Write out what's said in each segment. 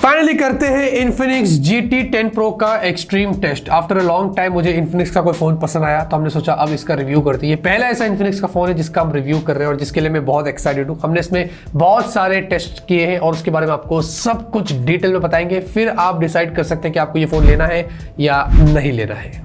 Finally करते हैं Infinix GT 10 Pro का extreme test. After a long time मुझे Infinix का कोई फोन पसंद आया तो हमने सोचा अब इसका रिव्यू करते हैं। ये पहला ऐसा Infinix का फोन है जिसका हम रिव्यू कर रहे हैं और जिसके लिए मैं बहुत एक्साइटेड हूँ। हमने इसमें बहुत सारे टेस्ट किए हैं और उसके बारे में आपको सब कुछ डिटेल में बताएंगे, फिर आप डिसाइड कर सकते हैं कि आपको ये फोन लेना है या नहीं लेना है।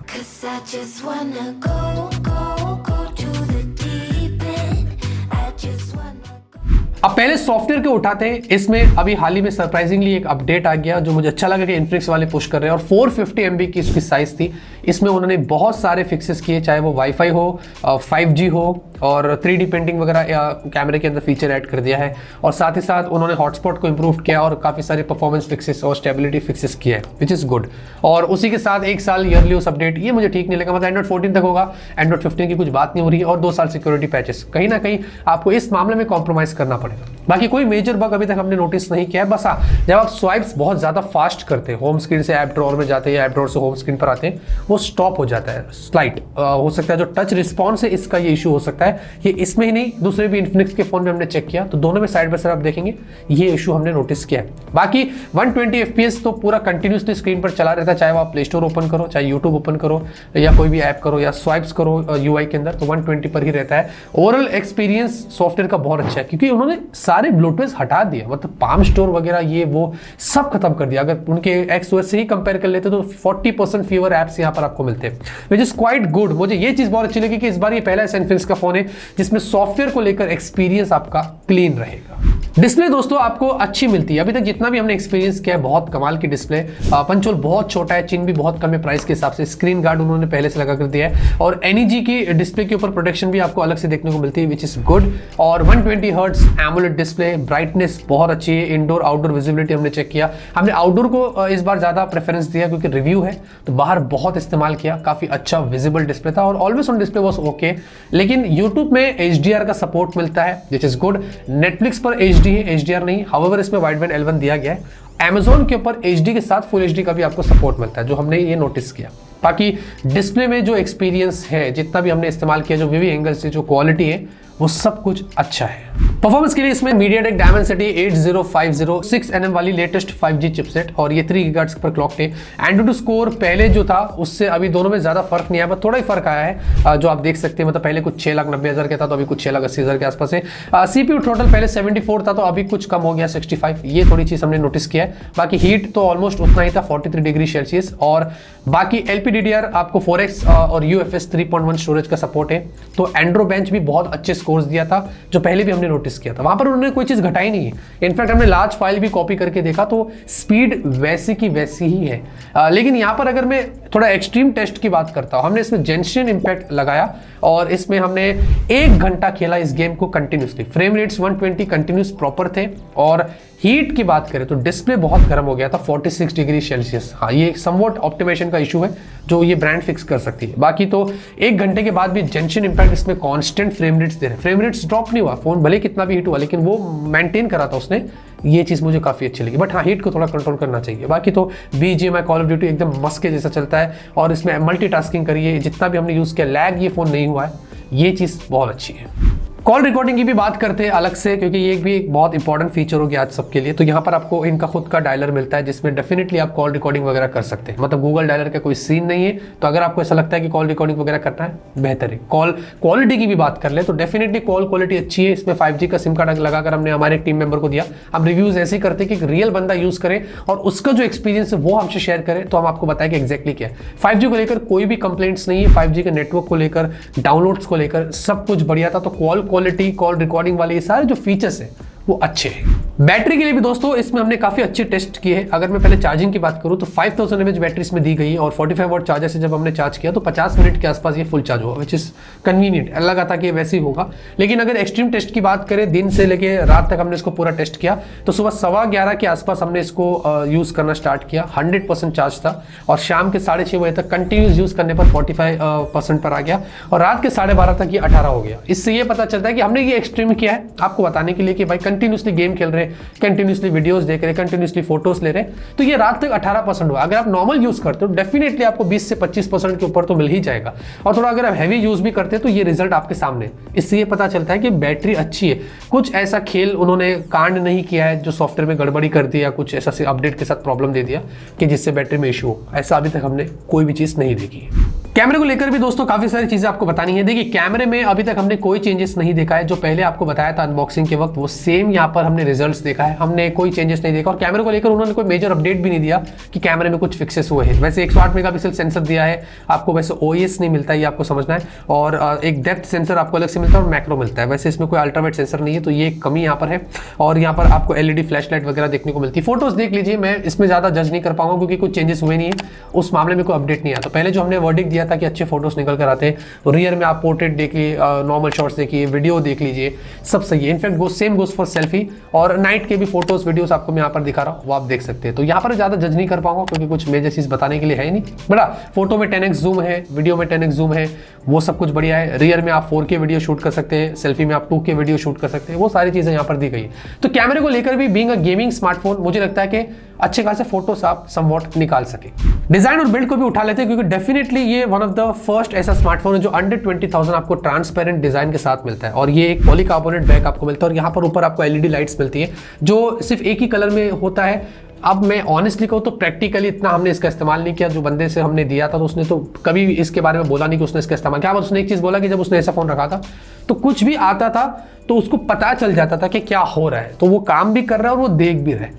अब पहले सॉफ्टवेयर के उठाते हैं। इसमें अभी हाल ही में सरप्राइजिंगली एक अपडेट आ गया जो मुझे अच्छा लगा कि Infinix वाले पुश कर रहे हैं और 450 MB की इसकी साइज थी। इसमें उन्होंने बहुत सारे फिक्सेस किए, चाहे वो वाईफाई हो, 5G हो और 3D पेंटिंग वगैरह या कैमरे के अंदर फीचर ऐड कर दिया है और साथ ही साथ उन्होंने हॉटस्पॉट को इंप्रूव किया और काफ़ी सारे परफॉर्मेंस फिक्सेस और स्टेबिलिटी फिक्सेस किए हैं, विच इज़ गुड। और उसी के साथ 1 साल ईयरली उस अपडेट, ये मुझे ठीक नहीं लगा। मतलब एंड्रॉइड 14 तक होगा, एंड्रॉइड 15 की कुछ बात नहीं हो रही है और 2 साल सिक्योरिटी पैचेस। कहीं ना कहीं आपको इस मामले में कॉम्प्रोमाइज़ करना पड़ेगा। बाकी कोई मेजर बग अभी तक हमने नोटिस नहीं किया है। बस हाँ, जब आप स्वाइप्स बहुत ज़्यादा फास्ट करते हैं, होम स्क्रीन से ऐप ड्रॉअर में जाते हैं या ऐप ड्रॉअर से होम स्क्रीन पर आते हैं, वो स्टॉप हो जाता है स्लाइट। हो सकता है जो टच रिस्पॉन्स है इसका ये इशू हो सकता है। ये इसमें ही नहीं, दूसरे भी Infinix के फोन में हमने चेक किया तो दोनों में साइड बाय साइड आप देखेंगे ये इशू हमने नोटिस किया है। बाकी 120 FPS तो पूरा कंटिन्यूसली स्क्रीन पर चला रहता है, चाहे आप प्ले स्टोर ओपन करो, चाहे यूट्यूब ओपन करो या कोई भी ऐप करो या स्वाइप्स करो UI के अंदर, तो 120 पर ही रहता है। ओवरऑल एक्सपीरियंस सॉफ्टवेयर का बहुत अच्छा है क्योंकि उन्होंने सारे ब्लूटूथ हटा दिया, मतलब पाम स्टोर वगैरह ये वो सब खत्म कर दिया। अगर उनके XOS से ही कंपेयर कर लेते तो 40% फीवर ऐप्स यहाँ पर आपको मिलते हैं, विच इज क्वाइट गुड। मुझे ये चीज बहुत अच्छी लगी कि इस बार ये पहला Infinix का फोन है जिसमें सॉफ्टवेयर को लेकर एक्सपीरियंस आपका क्लीन रहेगा। डिस्प्ले दोस्तों आपको अच्छी मिलती है। अभी तक जितना भी हमने एक्सपीरियंस किया है, बहुत कमाल की डिस्प्ले। पंच होल बहुत छोटा है, चिन भी बहुत कम है प्राइस के हिसाब से। स्क्रीन गार्ड उन्होंने पहले से लगा कर दिया है और NEG की डिस्प्ले के ऊपर प्रोटेक्शन भी आपको अलग से देखने को मिलती है, विच इज गुड। और 120 हर्ट्ज एमोलेड डिस्प्ले, ब्राइटनेस बहुत अच्छी है। इंडोर आउटडोर विजिबिलिटी हमने चेक किया, हमने आउटडोर को इस बार ज्यादा प्रेफरेंस दिया क्योंकि रिव्यू है, तो बाहर बहुत इस्तेमाल किया, काफी अच्छा विजिबल डिस्प्ले था और always on display was okay. लेकिन यूट्यूब में HDR का सपोर्ट मिलता है, विच इज गुड। नेटफ्लिक्स पर HD है, HDR नहीं, हाउएवर इसमें वाइड बैंड L1 दिया गया है। Amazon के ऊपर HD के साथ फुल HD का भी आपको सपोर्ट मिलता है, जो हमने ये नोटिस किया। बाकी डिस्प्ले में जो एक्सपीरियंस है, जितना भी हमने इस्तेमाल किया, जो विवी एंगल से जो क्वालिटी है, वो सब कुछ अच्छा है। परफॉर्मेंस के लिए इसमें MediaTek Dimensity 8050 6nm वाली लेटेस्ट 5G चिपसेट और ये 3 GHz पर क्लॉक है। एंड्रॉइड स्कोर पहले जो था उससे अभी दोनों में ज्यादा फर्क नहीं आया, बस थोड़ा ही फर्क आया है जो आप देख सकते हैं। मतलब पहले कुछ 6,90,000 का था तो अभी कुछ 6,80,000 के आसपास है। CPU थ्रोटल पहले 74 था तो अभी कुछ कम हो गया 65। ये थोड़ी चीज हमने नोटिस किया है। बाकी हीट तो ऑलमोस्ट उतना ही था, 43 डिग्री सेल्सियस। और बाकी LPDDR आपको 4x और UFS 3.1 स्टोरेज का सपोर्ट है। तो एंड्रो बेंच भी बहुत अच्छे स्कोर्स दिया था जो पहले भी हमने नोटिस किया था, वहां पर उन्होंने कोई चीज घटाई नहीं है। इनफैक्ट हमने लार्ज फाइल भी कॉपी करके देखा तो स्पीड वैसी की वैसी ही है। लेकिन यहां पर अगर मैं थोड़ा एक्सट्रीम टेस्ट की बात करता हूं, हमने इसमें जेंशियन इंपैक्ट लगाया और इसमें हमने 1 घंटा खेला इस गेम को continuously. Frame rates 120 continuous proper थे और हीट की बात करें तो डिस्प्ले बहुत गर्म हो गया था, 46 डिग्री सेल्सियस। हाँ, ये समवॉट ऑप्टिमाइजेशन का इशू है जो ये ब्रांड फिक्स कर सकती है। बाकी तो 1 घंटे के बाद भी जेंशियन इंपैक्ट इसमें कांस्टेंट फ्रेम रेट्स दे रहे हैं। फ्रेम रेट्स ड्रॉप नहीं हुआ, फोन भले कितना भी हीट हुआ लेकिन वो मेंटेन करा था उसने। ये चीज़ मुझे काफ़ी अच्छी लगी, बट हाँ, हीट को थोड़ा कंट्रोल करना चाहिए। बाकी तो BGMI कॉल ऑफ ड्यूटी एकदम मस्त के जैसा चलता है और इसमें मल्टीटास्किंग करिए, जितना भी हमने यूज़ किया लैग ये फ़ोन नहीं हुआ है, ये चीज़ बहुत अच्छी है। कॉल रिकॉर्डिंग की भी बात करते हैं अलग से क्योंकि ये भी एक बहुत इंपॉर्टेंट फीचर हो गया आज सबके लिए। तो यहाँ पर आपको इनका खुद का डायलर मिलता है जिसमें डेफिनेटली आप कॉल रिकॉर्डिंग वगैरह कर सकते हैं। मतलब गूगल डायलर का कोई सीन नहीं है, तो अगर आपको ऐसा लगता है कि कॉल रिकॉर्डिंग वगैरह करना है, बेहतर है। कॉल क्वालिटी की भी बात कर ले तो डेफिनेटली कॉल क्वालिटी अच्छी है। इसमें 5G का सिम कार्ड लगाकर हमने हमारे टीम मेंबर को दिया। हम रिव्यूज ऐसे ही करते हैं कि रियल बंदा यूज करे और उसका जो एक्सपीरियंस है वो हमसे शेयर करे, तो हम आपको बताएं कि एक्जैक्टली क्या है। 5G को लेकर कोई भी कंप्लेंट्स नहीं है, 5G के नेटवर्क को लेकर, डाउनलोड्स को लेकर सब कुछ बढ़िया था। तो कॉल क्वालिटी, कॉल रिकॉर्डिंग वाले ये सारे जो फीचर्स हैं वो अच्छे हैं। बैटरी के लिए भी दोस्तों इसमें हमने काफी अच्छे टेस्ट किए हैं। अगर मैं पहले चार्जिंग की बात करूं तो 5000 mAh बैटरी इसमें दी गई है और 45 वाट चार्जर से जब हमने चार्ज किया तो 50 मिनट के आसपास ये फुल चार्ज हुआ, विच इज कन्वीनियंट। लगा था कि वैसे ही होगा, लेकिन अगर एक्सट्रीम टेस्ट की बात करें, दिन से लेके रात तक हमने इसको पूरा टेस्ट किया तो सुबह 11:15 के आसपास हमने इसको यूज करना स्टार्ट किया, 100% चार्ज था और शाम के 6:30 बजे तक कंटिन्यूस यूज करने पर 45% पर आ गया और रात के 12:30 तक ये 18 हो गया। इससे ये पता चलता है कि हमने ये एक्सट्रीम किया है आपको बताने के लिए कि भाई कंटिन्यूसली गेम खेल रहे हैं, कंटिन्यूसली वीडियोस देख रहे हैं, कंटिन्यूसली फोटोज ले रहे हैं, तो ये रात तक 18% हुआ। अगर आप नॉर्मल यूज करते हो डेफिनेटली आपको 20 से 25% के ऊपर तो मिल ही जाएगा। और थोड़ा अगर आप हैवी यूज भी करते हैं तो ये रिजल्ट आपके सामने, इससे ये पता चलता है कि बैटरी अच्छी है। कुछ ऐसा खेल उन्होंने कांड नहीं किया है जो सॉफ्टवेयर में गड़बड़ी कर दिया, कुछ ऐसा अपडेट के साथ प्रॉब्लम दे दिया कि जिससे बैटरी में इशू हो, ऐसा अभी तक हमने कोई भी चीज नहीं देखी है। कैमरे को लेकर भी दोस्तों काफी सारी चीजें आपको बतानी है। देखिए कैमरे में अभी तक हमने कोई चेंजेस नहीं देखा है, जो पहले आपको बताया था अनबॉक्सिंग के वक्त वो सेम यहाँ पर हमने रिजल्ट्स देखा है, हमने कोई चेंजेस नहीं देखा। और कैमरे को लेकर उन्होंने कोई मेजर अपडेट भी नहीं दिया कि कैमरे में कुछ फिक्सेस हुए हैं। वैसे 108 मेगापिक्सल सेंसर दिया है आपको, वैसे OIS नहीं मिलता है, ये आपको समझना है। और एक डेप्थ सेंसर आपको अलग से मिलता है और मैक्रो मिलता है। वैसे इसमें कोई अल्ट्रावाइड सेंसर नहीं है, तो ये एक कमी यहाँ पर है। और यहाँ पर आपको LED फ्लैशलाइट वगैरह देखने को मिलती है। फोटोज देख लीजिए, मैं इसमें ज्यादा जज नहीं कर पाऊंगा क्योंकि कुछ चेंजेस हुए नहीं है, उस मामले में कोई अपडेट नहीं आया। तो पहले जो हमने वर्डिक्ट दिया था कि अच्छे फोटोज निकल कर आते हैं, रियर में आप पोर्ट्रेट देखिए, नॉर्मल शॉट्स देखिए, वीडियो देख लीजिए, सब सही है। In fact same goes for selfie, और नाइट के भी फोटोज वीडियोस आपको मैं यहाँ पर दिखा रहा हूँ, वो आप देख सकते हैं। तो यहाँ पर ज्यादा जज नहीं कर पाऊंगा क्योंकि कुछ मेजर चीज बताने के लिए है ही नहीं। बड़ा फोटो में 10x जूम है, वीडियो में 10x जूम है, वो सब कुछ बढ़िया है। रियर में आप 4K वीडियो शूट कर सकते हैं, सेल्फी में आप 2K वीडियो शूट कर सकते हैं, वो सारी चीजें यहाँ पर दी गई है। तो कैमरे को लेकर भी बीइंग अ गेमिंग स्मार्टफोन मुझे लगता है कि अच्छे खासे फोटोस आप समवॉट निकाल सके। डिजाइन और बिल्ड को भी उठा लेते हैं क्योंकि डेफिनेटली ये वन ऑफ द फर्स्ट ऐसा स्मार्टफोन है जो अंडर 20,000 आपको ट्रांसपेरेंट डिजाइन के साथ मिलता है। और ये एक पॉलीकार्बोनेट बैक आपको मिलता है और यहाँ पर ऊपर आपको LED लाइट्स मिलती है जो सिर्फ एक ही कलर में होता है। अब मैं ऑनेस्टली कहूँ तो प्रैक्टिकली इतना हमने इसका इस्तेमाल नहीं किया। जो बंदे से हमने दिया था तो उसने तो कभी इसके बारे में बोला नहीं कि उसने इसका इस्तेमाल किया। उसने एक चीज़ बोला कि जब उसने ऐसा फ़ोन रखा था तो कुछ भी आता था तो उसको पता चल जाता था कि क्या हो रहा है, तो वो काम भी कर रहा है और वो देख भी रहा है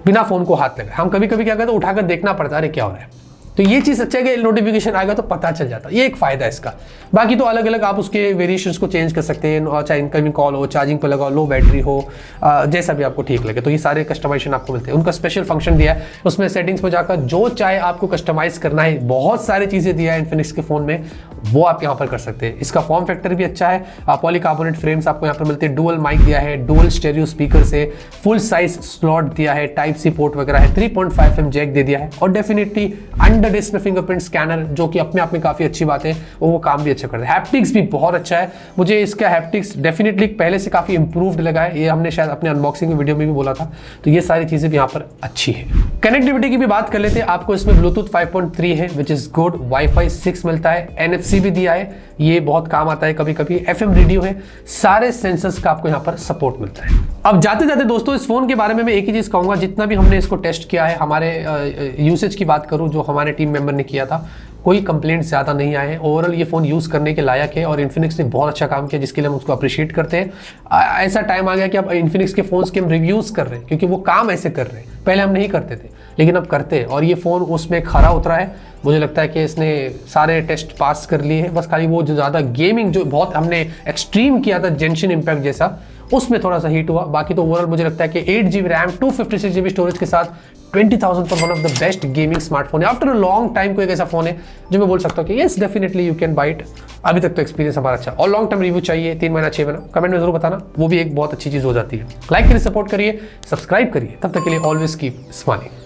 बिना फ़ोन को हाथ लगाए। हम कभी कभी क्या करते हैं, उठाकर देखना पड़ता है अरे क्या हो रहा है। तो ये चीज़ अच्छा है कि नोटिफिकेशन आएगा तो पता चल जाता है, ये एक फ़ायदा है इसका। बाकी तो अलग अलग आप उसके वेरिएशंस को चेंज कर सकते हैं, चाहे इनकमिंग कॉल हो, चार्जिंग पर लगाओ, लो बैटरी हो, जैसा भी आपको ठीक लगे। तो ये सारे कस्टमाइजेशन आपको मिलते हैं। उनका स्पेशल फंक्शन दिया है, उसमें सेटिंग्स में जाकर जो चाहे आपको कस्टमाइज करना है, बहुत सारी चीज़ें दिया है इन्फिनिक्स के फ़ोन में, वो आप यहाँ पर कर सकते हैं। इसका फॉर्म फैक्टर भी अच्छा है, पॉलीकार्बोनेट फ्रेम्स आपको यहाँ पर मिलते हैं, डुअल माइक दिया है, डुअल स्टेरियो स्पीकर से, फुल साइज स्लॉट दिया है, टाइप सी पोर्ट वगैरह है, 3.5mm जैक दे दिया है। और definitely under display fingerprint scanner जो कि अपने आप में काफ़ी अच्छी बात है, वो काम भी अच्छा करता है। हैप्टिक्स भी बहुत अच्छा है, मुझे इसका हैप्टिक्स डेफिनेटली पहले से काफ़ी इंप्रूव्ड लगा है। ये हमने शायद अपने अनबॉक्सिंग वीडियो में भी बोला था। तो ये सारी चीज़ें भी यहाँ पर अच्छी है। कनेक्टिविटी की भी बात कर लेते हैं। आपको इसमें ब्लूटूथ 5.3 है विच इज़ गुड, वाईफाई 6 मिलता है, NFC भी दिया है, ये बहुत काम आता है कभी कभी, FM रेडियो है, सारे सेंसर्स का आपको यहाँ पर सपोर्ट मिलता है। अब जाते जाते दोस्तों इस फोन के बारे में मैं एक ही चीज़ कहूँगा, जितना भी हमने इसको टेस्ट किया है, हमारे यूसेज की बात करूँ जो हमारे टीम मेंबर ने किया था, कोई कंप्लेंट ज़्यादा नहीं आए। ओवरऑल ये फ़ोन यूज़ करने के लायक है और इन्फिनिक्स ने बहुत अच्छा काम किया जिसके लिए हम उसको अप्रिशिएट करते हैं। ऐसा टाइम आ गया कि अब इन्फिनिक्स के फ़ोन्स के हम रिव्यूज़ कर रहे हैं क्योंकि वो काम ऐसे कर रहे हैं, पहले हम नहीं करते थे लेकिन अब करते हैं। और ये फ़ोन उसमें खरा उतरा है, मुझे लगता है कि इसने सारे टेस्ट पास कर लिए हैं। बस खाली वो जो ज़्यादा गेमिंग जो बहुत हमने एक्सट्रीम किया था जेंशन इम्पैक्ट जैसा, उसमें थोड़ा सा हीट हुआ। बाकी तो ओवरऑल मुझे लगता है कि 8GB रैम 256GB स्टोरेज के साथ 20,000 पर one of the best gaming smartphone है। आफ्टर अ लॉन्ग टाइम कोई एक ऐसा फोन है जो मैं बोल सकता हूँ कि yes definitely you can buy it. अभी तक तो एक्सपीरियंस हमारा अच्छा, और लॉन्ग टर्म रिव्यू चाहिए 3 महीना 6 महीना, कमेंट में जरूर बताना, वो भी एक बहुत अच्छी चीज़ हो जाती है। लाइक करिए, सपोर्ट करिए, सब्सक्राइब करिए। तब तक के लिए ऑलवेज कीप स्माइलिंग।